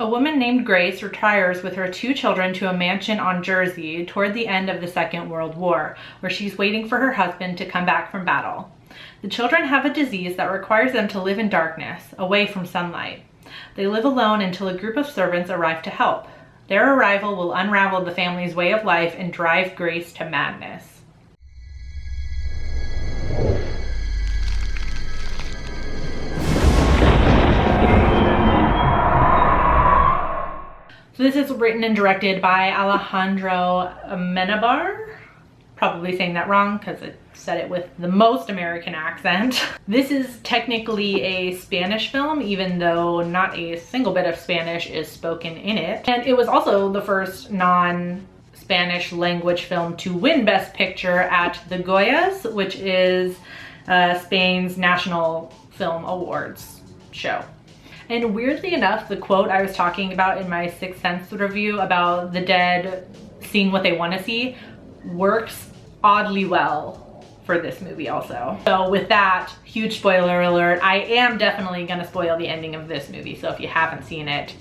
A woman named Grace retires with her 2 children to a mansion on Jersey toward the end of the Second World War, where she's waiting for her husband to come back from battle. The children have a disease that requires them to live in darkness, away from sunlight. They live alone until a group of servants arrive to help. Their arrival will unravel the family's way of life and drive Grace to madness. So this is written and directed by Alejandro Amenabar. Probably saying that wrong because it said it with the most American accent. This is technically a Spanish film, even though not a single bit of Spanish is spoken in it. And it was also the first non-Spanish language film to win Best Picture at the Goyas, which is Spain's national film awards show. And weirdly enough, the quote I was talking about in my Sixth Sense review about the dead seeing what they want to see works oddly well for this movie also. So with that, huge spoiler alert, I am definitely gonna spoil the ending of this movie. So if you haven't seen it,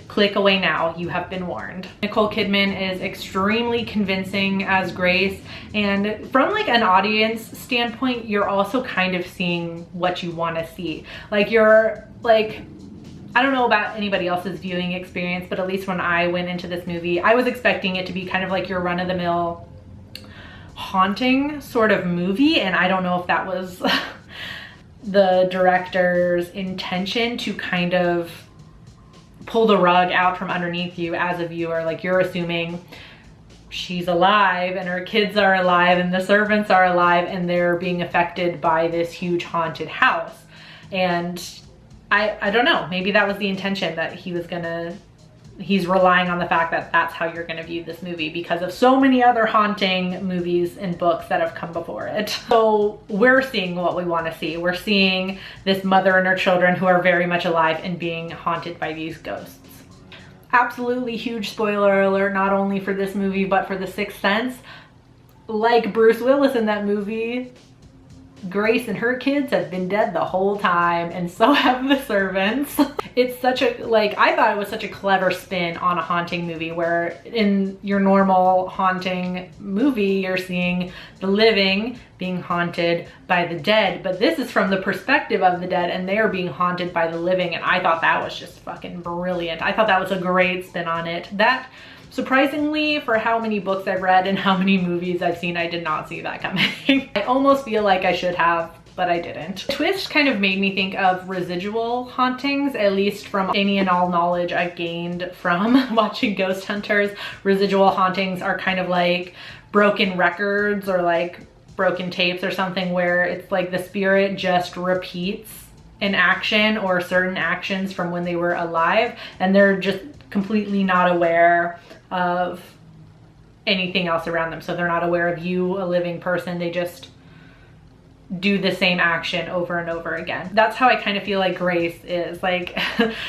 click away now, you have been warned. Nicole Kidman is extremely convincing as Grace, and from like an audience standpoint, you're also kind of seeing what you want to see. Like you're like, I don't know about anybody else's viewing experience, but at least when I went into this movie, I was expecting it to be kind of like your run-of-the-mill haunting sort of movie, and I don't know if that was the director's intention to kind of pull the rug out from underneath you as a viewer. Like you're assuming she's alive and her kids are alive and the servants are alive and they're being affected by this huge haunted house. And I don't know, maybe that was the intention, that he's relying on the fact that that's how you're gonna view this movie because of so many other haunting movies and books that have come before it. So we're seeing what we wanna see. We're seeing this mother and her children who are very much alive and being haunted by these ghosts. Absolutely huge spoiler alert, not only for this movie, but for The Sixth Sense. Like Bruce Willis in that movie, Grace and her kids have been dead the whole time, and so have the servants. It's such a, like, I thought it was such a clever spin on a haunting movie, where in your normal haunting movie, you're seeing the living being haunted by the dead, but this is from the perspective of the dead and they are being haunted by the living, and I thought that was just fucking brilliant. I thought that was a great spin on it. That, surprisingly, for how many books I've read and how many movies I've seen, I did not see that coming. I almost feel like I should have, but I didn't. The twist kind of made me think of residual hauntings, at least from any and all knowledge I've gained from watching Ghost Hunters. Residual hauntings are kind of like broken records or like broken tapes or something, where it's like the spirit just repeats an action or certain actions from when they were alive, and they're just completely not aware of anything else around them. So they're not aware of you, a living person. They just do the same action over and over again. That's how I kind of feel like Grace is. Like,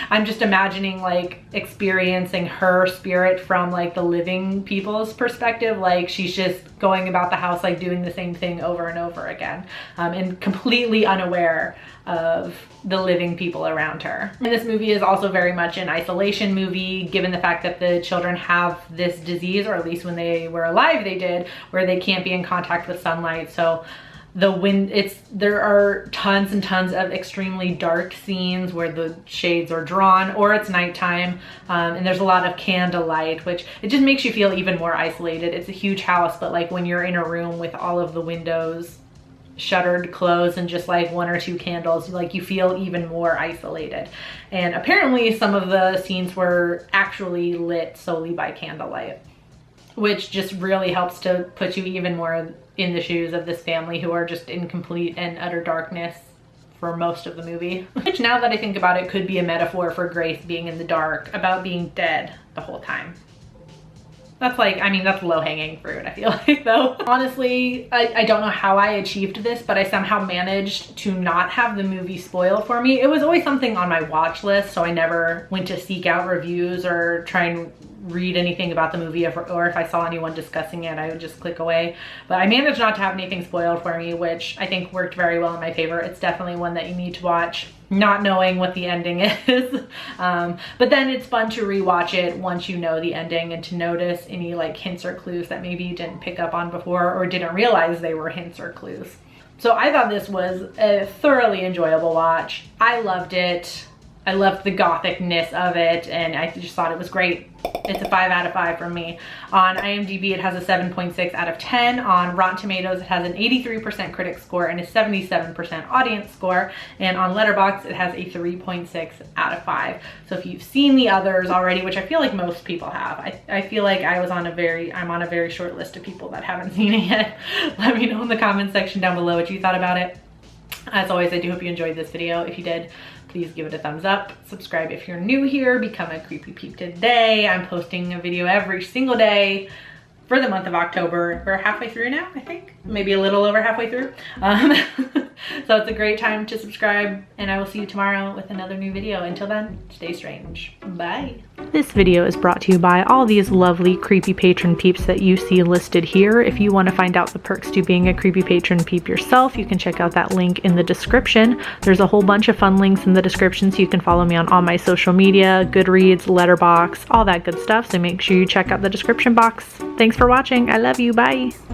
I'm just imagining like experiencing her spirit from like the living people's perspective. Like she's just going about the house, like doing the same thing over and over again, and completely unaware of the living people around her. And this movie is also very much an isolation movie, given the fact that the children have this disease, or at least when they were alive they did, where they can't be in contact with sunlight. So there are tons and tons of extremely dark scenes where the shades are drawn, or it's nighttime, and there's a lot of candlelight, which it just makes you feel even more isolated. It's a huge house, but like when you're in a room with all of the windows shuttered closed and just like 1 or 2 candles, like you feel even more isolated. And apparently some of the scenes were actually lit solely by candlelight, which just really helps to put you even more in the shoes of this family who are just in complete and utter darkness for most of the movie. Which, now that I think about it, could be a metaphor for Grace being in the dark about being dead the whole time. That's like, I mean, that's low-hanging fruit, I feel like, though. Honestly, I don't know how I achieved this, but I somehow managed to not have the movie spoiled for me. It was always something on my watch list, so I never went to seek out reviews or try and read anything about the movie, or if I saw anyone discussing it, I would just click away. But I managed not to have anything spoiled for me, which I think worked very well in my favor. It's definitely one that you need to watch, not knowing what the ending is. But then it's fun to rewatch it once you know the ending and to notice any like hints or clues that maybe you didn't pick up on before or didn't realize they were hints or clues. So I thought this was a thoroughly enjoyable watch. I loved it. I loved the gothicness of it, and I just thought it was great. It's a 5 out of 5 from me. On IMDb, it has a 7.6 out of 10. On Rotten Tomatoes, it has an 83% critic score and a 77% audience score. And on Letterboxd, it has a 3.6 out of 5. So if you've seen the others already, which I feel like most people have, I feel like I'm on a very short list of people that haven't seen it yet. Let me know in the comments section down below what you thought about it. As always, I do hope you enjoyed this video. If you did, please give it a thumbs up. Subscribe if you're new here. Become a Creepy Peep today. I'm posting a video every single day for the month of October. We're halfway through now, I think. Maybe a little over halfway through. So it's a great time to subscribe, and I will see you tomorrow with another new video. Until then, stay strange. Bye. This video is brought to you by all these lovely creepy patron peeps that you see listed here. If you want to find out the perks to being a creepy patron peep yourself, you can check out that link in the description. There's a whole bunch of fun links in the description, so you can follow me on all my social media, Goodreads, Letterboxd, all that good stuff. So make sure you check out the description box. Thanks for watching. I love you. Bye.